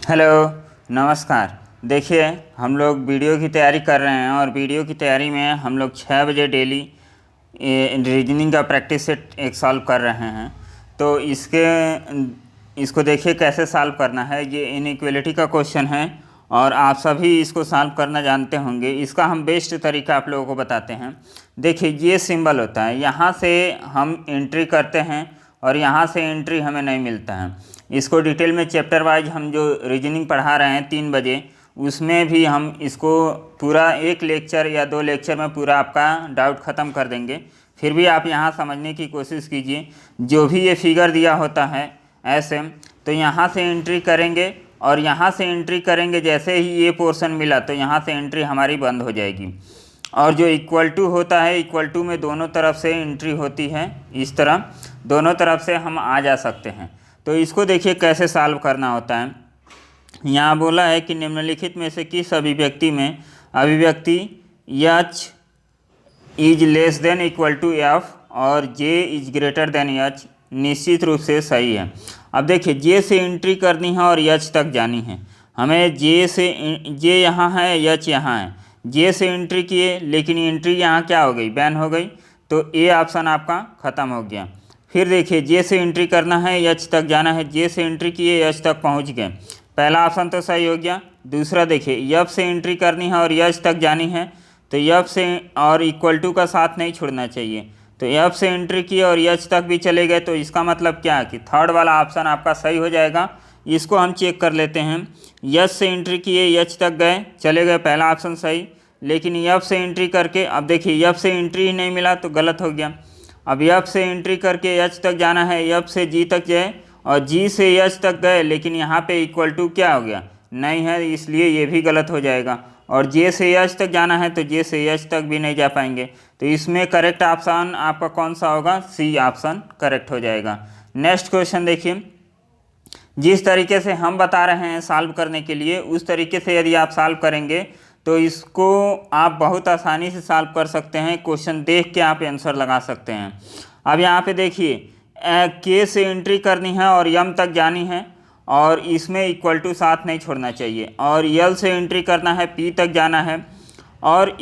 Hello, नमस्कार। देखिए, हम लोग वीडियो की तैयारी कर रहे हैं और वीडियो की तैयारी में हम लोग 6 बजे डेली रीजनिंग का प्रैक्टिस सेट एक सॉल्व कर रहे हैं। तो इसको देखिए कैसे सॉल्व करना है। ये इनइक्वालिटी का क्वेश्चन है और आप सभी इसको सॉल्व करना जानते होंगे। इसका हम बेस्ट तरीका आप लोगों को बताते हैं। देखिए, ये सिंबल होता है, यहाँ से हम एंट्री करते हैं और यहाँ से एंट्री हमें नहीं मिलता है। इसको डिटेल में चैप्टर वाइज हम जो रीजनिंग पढ़ा रहे हैं 3 बजे, उसमें भी हम इसको पूरा एक लेक्चर या 2 लेक्चर में पूरा आपका डाउट ख़त्म कर देंगे। फिर भी आप यहाँ समझने की कोशिश कीजिए। जो भी ये फिगर दिया होता है ऐसे, तो यहाँ से एंट्री करेंगे और यहाँ से एंट्री करेंगे। जैसे ही ये पोर्शन मिला तो यहाँ से एंट्री हमारी बंद हो जाएगी। और जो इक्वल टू होता है, इक्वल टू में दोनों तरफ से एंट्री होती है। इस तरह दोनों तरफ से हम आ जा सकते हैं। तो इसको देखिए कैसे सॉल्व करना होता है। यहाँ बोला है कि निम्नलिखित में से किस अभिव्यक्ति में अभिव्यक्ति h is less than equal to f और j is greater than h निश्चित रूप से सही है। अब देखिए, j से एंट्री करनी है और h तक जानी है। हमें j यहाँ है, h यहाँ है। j से एंट्री किए लेकिन एंट्री यहाँ क्या हो गई, बैन हो गई। तो ए ऑप्शन आपका ख़त्म हो गया। फिर देखिए, जे से एंट्री करना है, एच तक जाना है। जे से एंट्री किए, एच तक पहुंच गए। पहला ऑप्शन तो सही हो गया। दूसरा देखिए, यफ से एंट्री करनी है और एच तक जानी है। तो यफ से और इक्वल टू का साथ नहीं छोड़ना चाहिए। तो एफ से एंट्री किए और एच तक भी चले गए। तो इसका मतलब क्या है कि थर्ड वाला ऑप्शन आपका सही हो जाएगा। इसको हम चेक कर लेते हैं। यच से एंट्री किए, एच तक गए, चले गए, पहला ऑप्शन सही। लेकिन यफ से एंट्री करके, अब देखिए यफ से एंट्री ही नहीं मिला तो गलत हो गया। अब यफ से एंट्री करके एच तक जाना है, यफ से जी तक जाए और जी से एच तक गए, लेकिन यहाँ पे इक्वल टू क्या हो गया, नहीं है, इसलिए ये भी गलत हो जाएगा। और जे से एच तक जाना है तो जे से एच तक भी नहीं जा पाएंगे। तो इसमें करेक्ट ऑप्शन आपका कौन सा होगा, सी ऑप्शन करेक्ट हो जाएगा। नेक्स्ट क्वेश्चन देखिए, जिस तरीके से हम बता रहे हैं सॉल्व करने के लिए, उस तरीके से यदि आप सॉल्व करेंगे तो इसको आप बहुत आसानी से सॉल्व कर सकते हैं। क्वेश्चन देख के आप आंसर लगा सकते हैं। अब यहाँ पे देखिए, के से एंट्री करनी है और यम तक जानी है और इसमें इक्वल टू साथ नहीं छोड़ना चाहिए। और यल से एंट्री करना है, पी तक जाना है और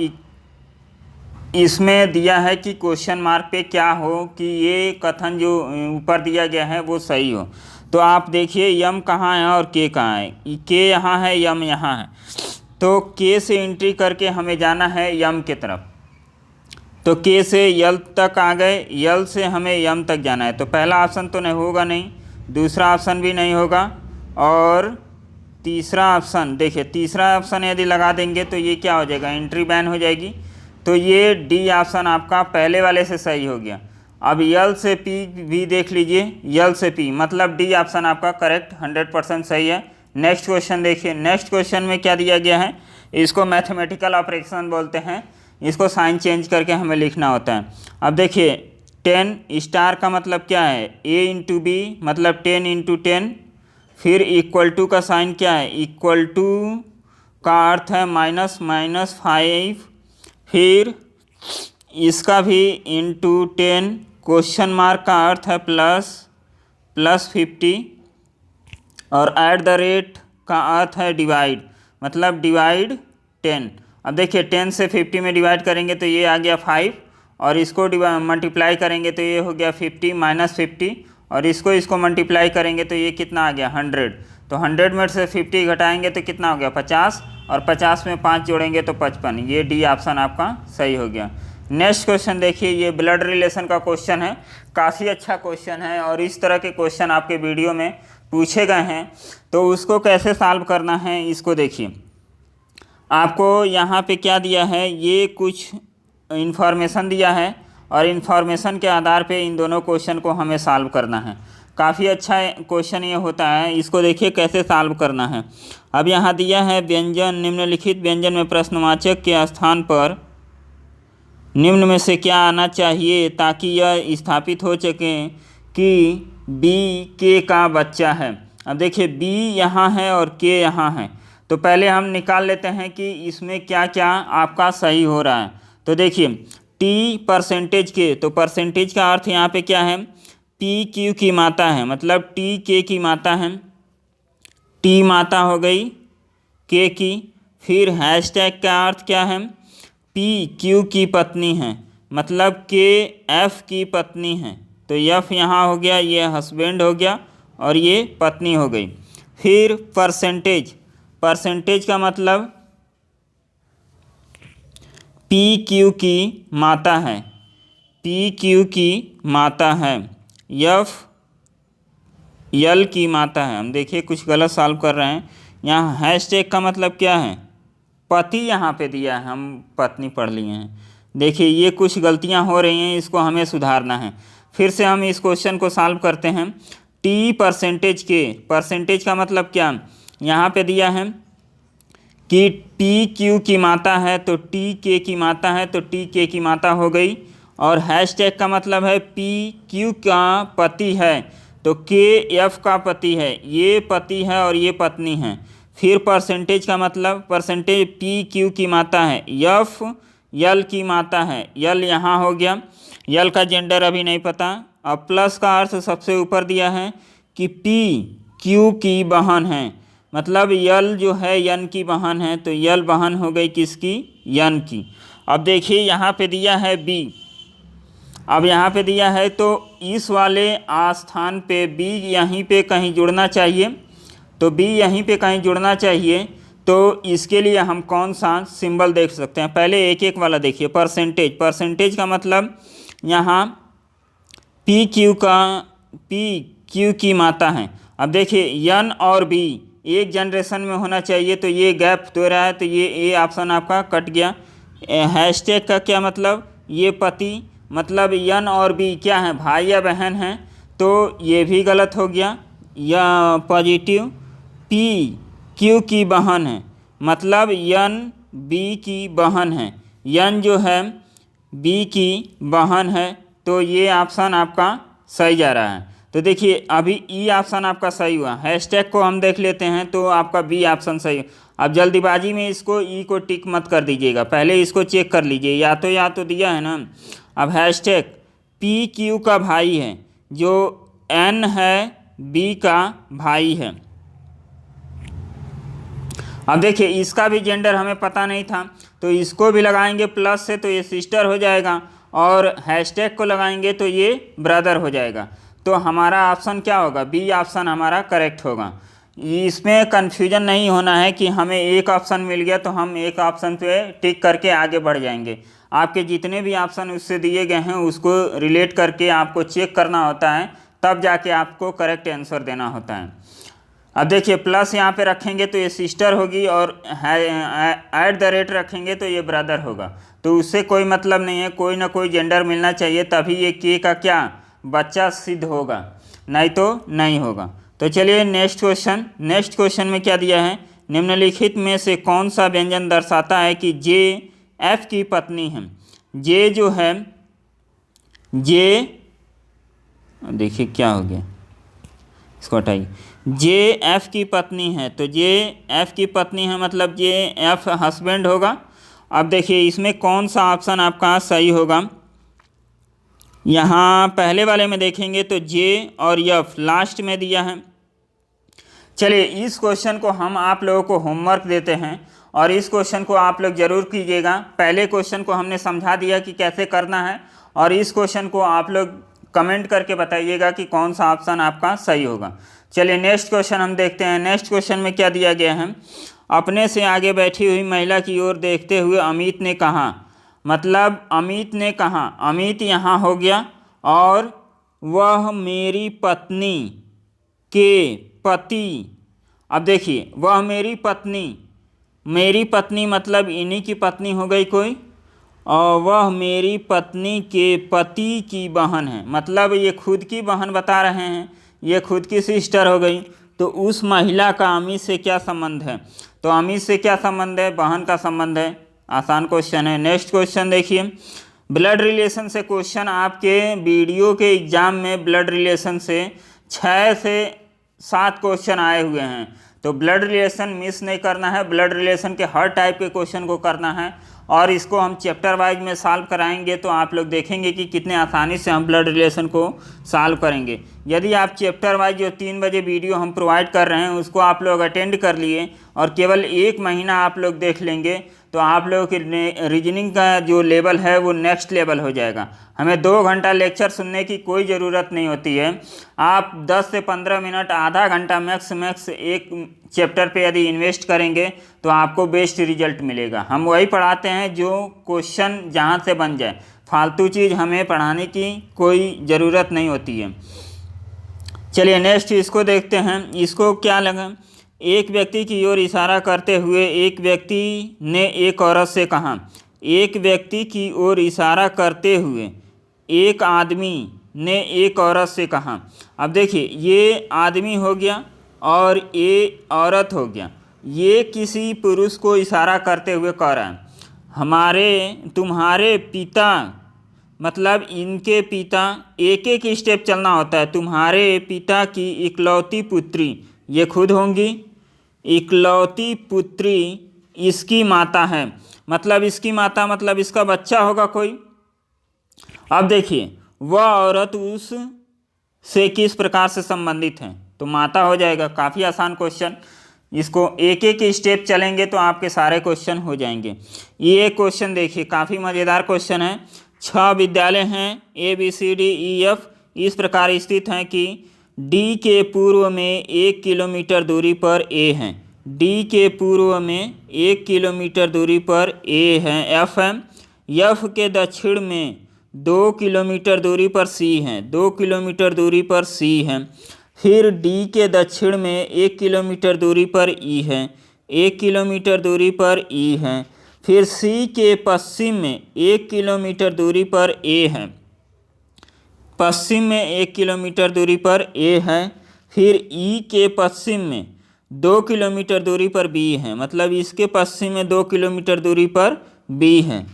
इसमें दिया है कि क्वेश्चन मार्क पे क्या हो कि ये कथन जो ऊपर दिया गया है वो सही हो। तो आप देखिए, यम कहाँ है और के कहाँ है। के यहाँ है, यम यहाँ है। तो के से एंट्री करके हमें जाना है यम के तरफ। तो के से यल तक आ गए, यल से हमें यम तक जाना है। तो पहला ऑप्शन तो नहीं होगा, नहीं, दूसरा ऑप्शन भी नहीं होगा और तीसरा ऑप्शन, देखिए तीसरा ऑप्शन यदि लगा देंगे तो ये क्या हो जाएगा, एंट्री बैन हो जाएगी। तो ये डी ऑप्शन आपका पहले वाले से सही हो गया। अब यल से पी भी देख लीजिए, यल से पी मतलब डी ऑप्शन आपका करेक्ट 100% सही है। नेक्स्ट क्वेश्चन देखिए, नेक्स्ट क्वेश्चन में क्या दिया गया है, इसको मैथमेटिकल ऑपरेशन बोलते हैं। इसको साइन चेंज करके हमें लिखना होता है। अब देखिए, 10 स्टार का मतलब क्या है, ए इंटू बी मतलब 10 इंटू 10। फिर इक्वल टू का साइन क्या है, इक्वल टू का अर्थ है माइनस, -5। फिर इसका भी इंटू 10, क्वेश्चन मार्क का अर्थ है +50 और एट द रेट का अर्थ है डिवाइड, मतलब डिवाइड 10। अब देखिए, 10 से 50 में डिवाइड करेंगे तो ये आ गया 5 और इसको मल्टीप्लाई करेंगे तो ये हो गया 50 -50 और इसको मल्टीप्लाई करेंगे तो ये कितना आ गया 100। तो 100 में से 50 घटाएंगे तो कितना हो गया 50 और 50 में 5 जोड़ेंगे तो 55। ये डी ऑप्शन आपका सही हो गया। नेक्स्ट क्वेश्चन देखिए, ये ब्लड रिलेशन का क्वेश्चन है। काफ़ी अच्छा क्वेश्चन है और इस तरह के क्वेश्चन आपके वीडियो में पूछे गए हैं। तो उसको कैसे सॉल्व करना है इसको देखिए। आपको यहाँ पे क्या दिया है, ये कुछ इन्फॉर्मेशन दिया है और इन्फॉर्मेशन के आधार पे इन दोनों क्वेश्चन को हमें सॉल्व करना है। काफ़ी अच्छा क्वेश्चन ये होता है। इसको देखिए कैसे सॉल्व करना है। अब यहाँ दिया है व्यंजन, निम्नलिखित व्यंजन में प्रश्नवाचक के स्थान पर निम्न में से क्या आना चाहिए ताकि यह स्थापित हो सके कि बी के का बच्चा है। अब देखिए, बी यहाँ है और के यहाँ है। तो पहले हम निकाल लेते हैं कि इसमें क्या क्या आपका सही हो रहा है। तो देखिए, टी परसेंटेज के, तो परसेंटेज का अर्थ यहाँ पे क्या है, पी क्यू की मात्रा है, मतलब टी के की मात्रा है। टी माता हो गई के की। फिर हैशटैग का अर्थ क्या है, पी क्यू की पत्नी है, मतलब के एफ की पत्नी है। तो एफ यहाँ हो गया, ये हस्बैंड हो गया और ये पत्नी हो गई। फिर परसेंटेज, परसेंटेज का मतलब पी क्यू की माता है, पी क्यू की माता है, एफ यल की माता है। हम देखिए कुछ गलत सॉल्व कर रहे हैं। यहाँ हैशटैग का मतलब क्या है, पति यहाँ पे दिया है, हम पत्नी पढ़ लिए हैं। देखिए ये कुछ गलतियाँ हो रही हैं, इसको हमें सुधारना है। फिर से हम इस क्वेश्चन को सॉल्व करते हैं। टी परसेंटेज के, परसेंटेज का मतलब क्या, यहाँ पे दिया है कि टी क्यू की माता है तो टी के की माता है, तो टी के की माता हो गई। और हैशटैग का मतलब है पी क्यू का पति है तो के एफ का पति है, ये पति है और ये पत्नी है। फिर परसेंटेज का मतलब, परसेंटेज पी क्यू की माता है, एफ यल की माता है, यल यहाँ हो गया, यल का जेंडर अभी नहीं पता। अब प्लस का अर्थ सबसे ऊपर दिया है कि पी क्यू की बहन है, मतलब यल जो है यन की बहन है, तो यल बहन हो गई किसकी, यन की। अब देखिए यहाँ पे दिया है बी, अब यहाँ पे दिया है तो इस वाले स्थान पे बी यहीं पे कहीं जुड़ना चाहिए, तो बी यहीं पे कहीं जुड़ना चाहिए। तो इसके लिए हम कौन सा सिंबल देख सकते हैं, पहले एक एक वाला देखिए। परसेंटेज, परसेंटेज का मतलब यहाँ पी क्यू की माता है। अब देखिए यन और बी एक जनरेशन में होना चाहिए, तो ये गैप दे रहा है, तो ये ऑप्शन आपका कट गया। हैशटैग का क्या मतलब, ये पति, मतलब यन और बी क्या है, भाई या बहन हैं, तो ये भी गलत हो गया। या पॉजिटिव पी क्यू की बहन है, मतलब यन बी की बहन है, यन जो है बी की बहन है, तो ये ऑप्शन आपका सही जा रहा है। तो देखिए अभी ई ऑप्शन आपका सही हुआ। हैशटैग को हम देख लेते हैं तो आपका बी ऑप्शन सही। अब जल्दीबाजी में इसको ई को टिक मत कर दीजिएगा, पहले इसको चेक कर लीजिए, या तो दिया है ना। अब हैशटैग पी क्यू का भाई है, जो एन है बी का भाई है। अब देखिए इसका भी जेंडर हमें पता नहीं था, तो इसको भी लगाएंगे प्लस से तो ये सिस्टर हो जाएगा, और हैशटैग को लगाएंगे तो ये ब्रदर हो जाएगा। तो हमारा ऑप्शन क्या होगा, बी ऑप्शन हमारा करेक्ट होगा। इसमें कन्फ्यूजन नहीं होना है कि हमें एक ऑप्शन मिल गया तो हम एक ऑप्शन पे टिक करके आगे बढ़ जाएंगे। आपके जितने भी ऑप्शन उससे दिए गए हैं उसको रिलेट करके आपको चेक करना होता है, तब जाके आपको करेक्ट आंसर देना होता है। अब देखिए प्लस यहाँ पे रखेंगे तो ये सिस्टर होगी, और @ रखेंगे तो ये ब्रदर होगा। तो उससे कोई मतलब नहीं है, कोई ना कोई जेंडर मिलना चाहिए, तभी ये के का क्या बच्चा सिद्ध होगा, नहीं तो नहीं होगा। तो चलिए नेक्स्ट क्वेश्चन। नेक्स्ट क्वेश्चन में क्या दिया है, निम्नलिखित में से कौन सा व्यंजन दर्शाता है कि जे एफ की पत्नी है। जे जो है, जे देखिए क्या हो गया, इसको हटाइए। जे एफ की पत्नी है, तो जे एफ की पत्नी है मतलब जे एफ हस्बैंड होगा। अब देखिए इसमें कौन सा ऑप्शन आपका सही होगा। यहाँ पहले वाले में देखेंगे तो जे और एफ लास्ट में दिया है। चलिए इस क्वेश्चन को हम आप लोगों को होमवर्क देते हैं, और इस क्वेश्चन को आप लोग ज़रूर कीजिएगा। पहले क्वेश्चन को हमने समझा दिया कि कैसे करना है, और इस क्वेश्चन को आप लोग कमेंट करके बताइएगा कि कौन सा ऑप्शन आपका सही होगा। चलिए नेक्स्ट क्वेश्चन हम देखते हैं। नेक्स्ट क्वेश्चन में क्या दिया गया है, अपने से आगे बैठी हुई महिला की ओर देखते हुए अमित ने कहा, मतलब अमित ने कहा, अमित यहाँ हो गया, और वह मेरी पत्नी के पति। अब देखिए वह मेरी पत्नी मतलब इन्हीं की पत्नी हो गई कोई, और वह मेरी पत्नी के पति की बहन है, मतलब ये खुद की बहन बता रहे हैं, ये खुद की सिस्टर हो गई। तो उस महिला का अमित से क्या संबंध है, तो अमित से क्या संबंध है, बहन का संबंध है। आसान क्वेश्चन है। नेक्स्ट क्वेश्चन देखिए, ब्लड रिलेशन से क्वेश्चन आपके वीडियो के एग्जाम में ब्लड रिलेशन से 6 से 7 क्वेश्चन आए हुए हैं। तो ब्लड रिलेशन मिस नहीं करना है, ब्लड रिलेशन के हर टाइप के क्वेश्चन को करना है और इसको हम चैप्टर वाइज में सॉल्व कराएंगे। तो आप लोग देखेंगे कि कितने आसानी से हम ब्लड रिलेशन को सॉल्व करेंगे। यदि आप चैप्टर वाइज जो 3 बजे वीडियो हम प्रोवाइड कर रहे हैं उसको आप लोग अटेंड कर लिए और केवल 1 महीना आप लोग देख लेंगे तो आप लोगों की रीजनिंग का जो लेवल है वो नेक्स्ट लेवल हो जाएगा। हमें 2 घंटा लेक्चर सुनने की कोई ज़रूरत नहीं होती है। आप 10 से 15 मिनट, आधा घंटा मैक्स एक चैप्टर पे यदि इन्वेस्ट करेंगे तो आपको बेस्ट रिजल्ट मिलेगा। हम वही पढ़ाते हैं जो क्वेश्चन जहाँ से बन जाए, फालतू चीज़ हमें पढ़ाने की कोई ज़रूरत नहीं होती है। चलिए नेक्स्ट इसको देखते हैं। इसको क्या लगा, एक व्यक्ति की ओर इशारा करते हुए एक व्यक्ति ने एक औरत से कहा। एक व्यक्ति की ओर इशारा करते हुए एक आदमी ने एक औरत से कहा। अब देखिए ये आदमी हो गया और ये औरत हो गया। ये किसी पुरुष को इशारा करते हुए कह रहा है तुम्हारे पिता, मतलब इनके पिता, एक एक स्टेप चलना होता है। तुम्हारे पिता की इकलौती पुत्री, ये खुद होंगी, इकलौती पुत्री इसकी माता है, मतलब इसकी माता मतलब इसका बच्चा होगा कोई। अब देखिए वह औरत उस से किस प्रकार से संबंधित है, तो माता हो जाएगा। काफ़ी आसान क्वेश्चन, इसको एक एक स्टेप चलेंगे तो आपके सारे क्वेश्चन हो जाएंगे। ये क्वेश्चन देखिए काफ़ी मज़ेदार क्वेश्चन है। 6 विद्यालय हैं ABCDEF इस प्रकार स्थित हैं कि D के पूर्व में 1 किलोमीटर दूरी पर A हैं। D के पूर्व में 1 किलोमीटर दूरी पर A हैं, F है। F के दक्षिण में 2 किलोमीटर दूरी पर C हैं, 2 किलोमीटर दूरी पर C हैं। फिर D के दक्षिण में 1 किलोमीटर दूरी पर E है, 1 किलोमीटर दूरी पर E है। फिर C के पश्चिम में 1 किलोमीटर दूरी पर A है, पश्चिम में 1 किलोमीटर दूरी पर A है। फिर E के पश्चिम में 2 किलोमीटर दूरी पर B है, मतलब इसके पश्चिम में 2 किलोमीटर दूरी पर B है।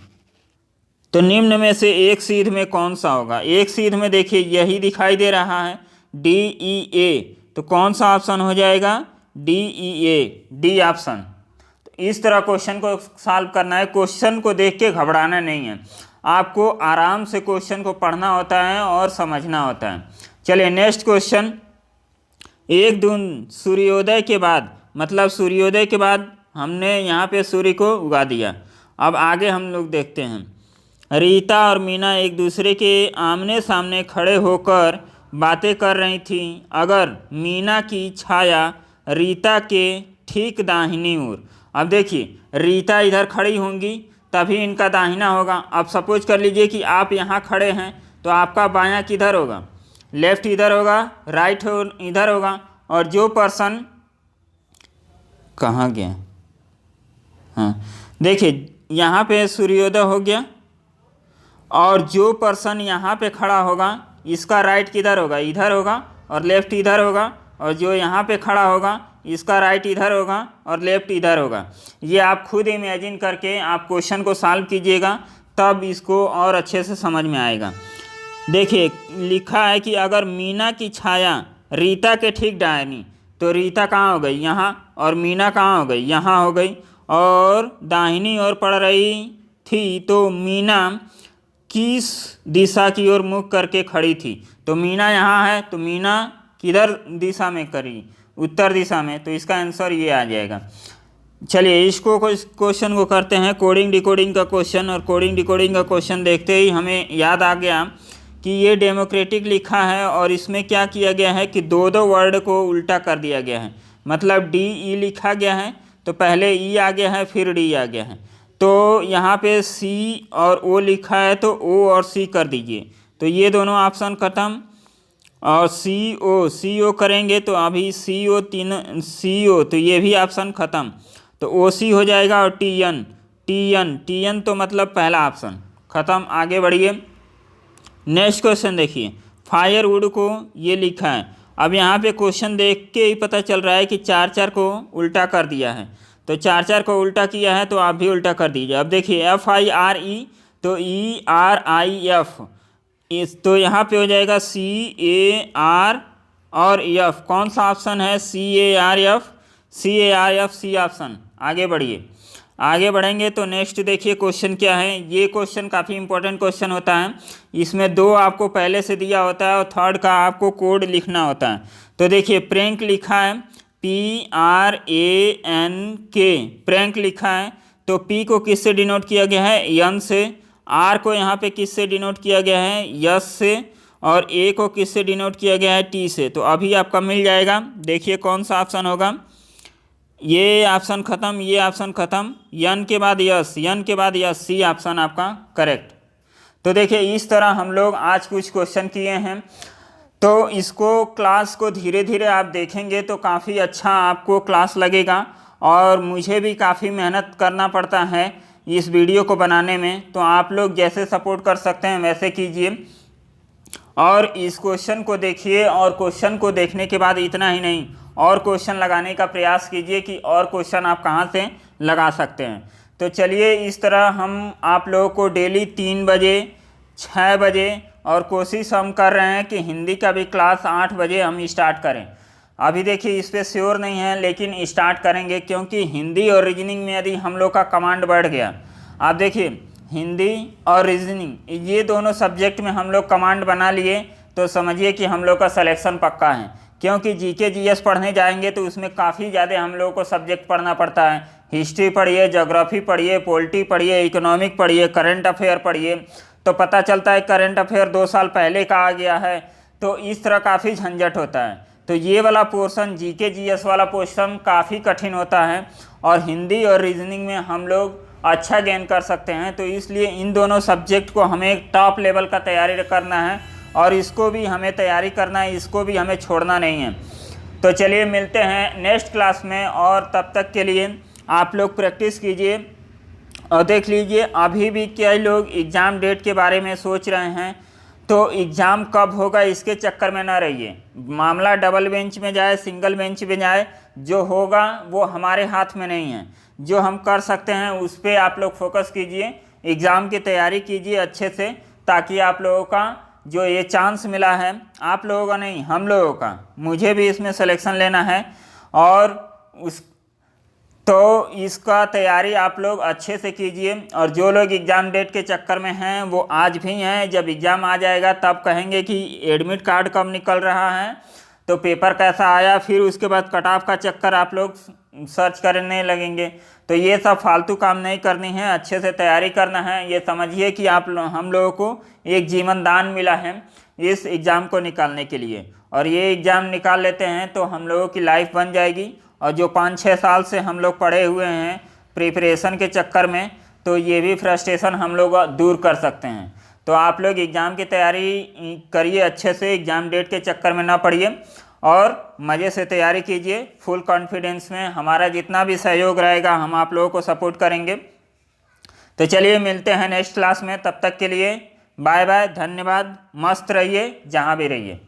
तो निम्न में से एक सीध में कौन सा होगा? एक सीध में देखिए यही दिखाई दे रहा है DEA, तो कौन सा ऑप्शन हो जाएगा? DEA, D option. तो इस तरह क्वेश्चन को सॉल्व करना है। क्वेश्चन को देख के घबराना नहीं है, आपको आराम से क्वेश्चन को पढ़ना होता है और समझना होता है। चलिए नेक्स्ट क्वेश्चन। एक दिन सूर्योदय के बाद, मतलब सूर्योदय के बाद हमने यहाँ पे सूर्य को उगा दिया। अब आगे हम लोग देखते हैं। रीता और मीना एक दूसरे के आमने सामने खड़े होकर बातें कर रही थीं। अगर मीना की छाया रीता के ठीक दाहिनी ओर, अब देखिए रीता इधर खड़ी होंगी तभी इनका दाहिना होगा। अब सपोज कर लीजिए कि आप यहाँ खड़े हैं तो आपका बायां किधर होगा? लेफ्ट इधर होगा, राइट इधर होगा। और जो पर्सन कहाँ गया, हाँ देखिए यहाँ पे सूर्योदय हो गया और जो पर्सन यहाँ पे खड़ा होगा इसका राइट किधर होगा? इधर होगा और लेफ्ट इधर होगा। और जो यहाँ पे खड़ा होगा इसका राइट इधर होगा और लेफ्ट इधर होगा। ये आप खुद इमेजिन करके आप क्वेश्चन को सॉल्व कीजिएगा, तब इसको और अच्छे से समझ में आएगा। देखिए लिखा है कि अगर मीना की छाया रीता के ठीक दाहिनी, तो रीता कहाँ हो गई? यहाँ। और मीना कहाँ हो गई? यहाँ हो गई। और दाहिनी ओर पड़ रही थी तो मीना किस दिशा की ओर मुख करके खड़ी थी? तो मीना यहाँ है, तो मीना किधर दिशा में करी? उत्तर दिशा में। तो इसका आंसर ये आ जाएगा। चलिए इसको क्वेश्चन को करते हैं कोडिंग डिकोडिंग का क्वेश्चन। और कोडिंग डिकोडिंग का क्वेश्चन देखते ही हमें याद आ गया कि ये डेमोक्रेटिक लिखा है और इसमें क्या किया गया है कि 2 वर्ड को उल्टा कर दिया गया है। मतलब DE लिखा गया है तो पहले E आ गया है फिर D आ गया है। तो यहाँ पे C और O लिखा है तो O और C कर दीजिए, तो ये दोनों ऑप्शन ख़त्म। और CO करेंगे तो अभी CO तो ये भी ऑप्शन ख़त्म, तो OC हो जाएगा। और TN तो मतलब पहला ऑप्शन ख़त्म। आगे बढ़िए। नेक्स्ट क्वेश्चन देखिए। फायरवुड को ये लिखा है। अब यहाँ पे क्वेश्चन देख के ही पता चल रहा है कि 4 को उल्टा कर दिया है, तो 4 को उल्टा किया है तो आप भी उल्टा कर दीजिए। अब देखिए FIRE तो ERIF, तो यहाँ पे हो जाएगा CAR और F। कौन सा ऑप्शन है? CARF। CARF C option. आगे बढ़िए। आगे बढ़ेंगे तो नेक्स्ट देखिए क्वेश्चन क्या है। ये क्वेश्चन काफ़ी इंपॉर्टेंट क्वेश्चन होता है। इसमें दो आपको पहले से दिया होता है और थर्ड का आपको कोड लिखना होता है। तो देखिए प्रैंक लिखा है PRANK, प्रैंक लिखा है। तो P को किससे डिनोट किया गया है? N से। R को यहाँ पे किससे डिनोट किया गया है? S से। और A को किससे डिनोट किया गया है? T से। तो अभी आपका मिल जाएगा। देखिए कौन सा ऑप्शन होगा। ये ऑप्शन ख़त्म, ये ऑप्शन ख़त्म, N के बाद यस, N के बाद यस, C ऑप्शन आपका करेक्ट। तो देखिए इस तरह हम लोग आज कुछ क्वेश्चन किए हैं। तो इसको क्लास को धीरे धीरे आप देखेंगे तो काफ़ी अच्छा आपको क्लास लगेगा। और मुझे भी काफ़ी मेहनत करना पड़ता है इस वीडियो को बनाने में। तो आप लोग जैसे सपोर्ट कर सकते हैं वैसे कीजिए। और इस क्वेश्चन को देखिए और क्वेश्चन को देखने के बाद इतना ही नहीं, और क्वेश्चन लगाने का प्रयास कीजिए कि और क्वेश्चन आप कहाँ से लगा सकते हैं। तो चलिए इस तरह हम आप लोगों को डेली 3 बजे, 6 बजे, और कोशिश हम कर रहे हैं कि हिंदी का भी क्लास 8 बजे हम स्टार्ट करें। अभी देखिए इस पर श्योर नहीं है लेकिन स्टार्ट करेंगे, क्योंकि हिंदी और रीजनिंग में यदि हम लोग का कमांड बढ़ गया, आप देखिए हिंदी और रीजनिंग ये दोनों सब्जेक्ट में हम लोग कमांड बना लिए तो समझिए कि हम लोग का सिलेक्शन पक्का है। क्योंकि जीके जीएस पढ़ने जाएंगे तो उसमें काफ़ी ज़्यादा हम लोगों को सब्जेक्ट पढ़ना पड़ता है। हिस्ट्री पढ़िए, ज्योग्राफी पढ़िए, पॉलिटी पढ़िए, इकोनॉमिक पढ़िए, करंट अफेयर पढ़िए। तो पता चलता है करंट अफेयर 2 साल पहले का आ गया है। तो इस तरह काफ़ी झंझट होता है। तो ये वाला पोर्शन, जीके जीएस वाला पोर्शन काफ़ी कठिन होता है। और हिंदी और रीजनिंग में हम लोग अच्छा गेन कर सकते हैं। तो इसलिए इन दोनों सब्जेक्ट को हमें टॉप लेवल का तैयारी करना है और इसको भी हमें तैयारी करना है, इसको भी हमें छोड़ना नहीं है। तो चलिए मिलते हैं नेक्स्ट क्लास में, और तब तक के लिए आप लोग प्रैक्टिस कीजिए। और देख लीजिए अभी भी कई लोग एग्ज़ाम डेट के बारे में सोच रहे हैं, तो एग्ज़ाम कब होगा इसके चक्कर में ना रहिए। मामला डबल बेंच में जाए, सिंगल बेंच में जाए, जो होगा वो हमारे हाथ में नहीं है। जो हम कर सकते हैं उस पर आप लोग फोकस कीजिए, एग्ज़ाम की तैयारी कीजिए अच्छे से, ताकि आप लोगों का जो ये चांस मिला है, आप लोगों का नहीं हम लोगों का, मुझे भी इसमें सिलेक्शन लेना है। और तो इसका तैयारी आप लोग अच्छे से कीजिए। और जो लोग एग्ज़ाम डेट के चक्कर में हैं वो आज भी हैं, जब एग्ज़ाम आ जाएगा तब कहेंगे कि एडमिट कार्ड कब निकल रहा है, तो पेपर कैसा आया, फिर उसके बाद कट ऑफ का चक्कर आप लोग सर्च करने लगेंगे। तो ये सब फालतू काम नहीं करनी है, अच्छे से तैयारी करना है। ये समझिए कि हम लोगों को एक जीवन दान मिला है इस एग्ज़ाम को निकालने के लिए, और ये एग्ज़ाम निकाल लेते हैं तो हम लोगों की लाइफ बन जाएगी। और जो 5-6 साल से हम लोग पढ़े हुए हैं प्रिपरेशन के चक्कर में, तो ये भी फ्रस्ट्रेशन हम लोग दूर कर सकते हैं। तो आप लोग एग्ज़ाम की तैयारी करिए अच्छे से, एग्ज़ाम डेट के चक्कर में ना पढ़िए और मज़े से तैयारी कीजिए। फुल कॉन्फिडेंस में हमारा जितना भी सहयोग रहेगा हम आप लोगों को सपोर्ट करेंगे। तो चलिए मिलते हैं नेक्स्ट क्लास में, तब तक के लिए बाय बाय, धन्यवाद, मस्त रहिए जहाँ भी रहिए।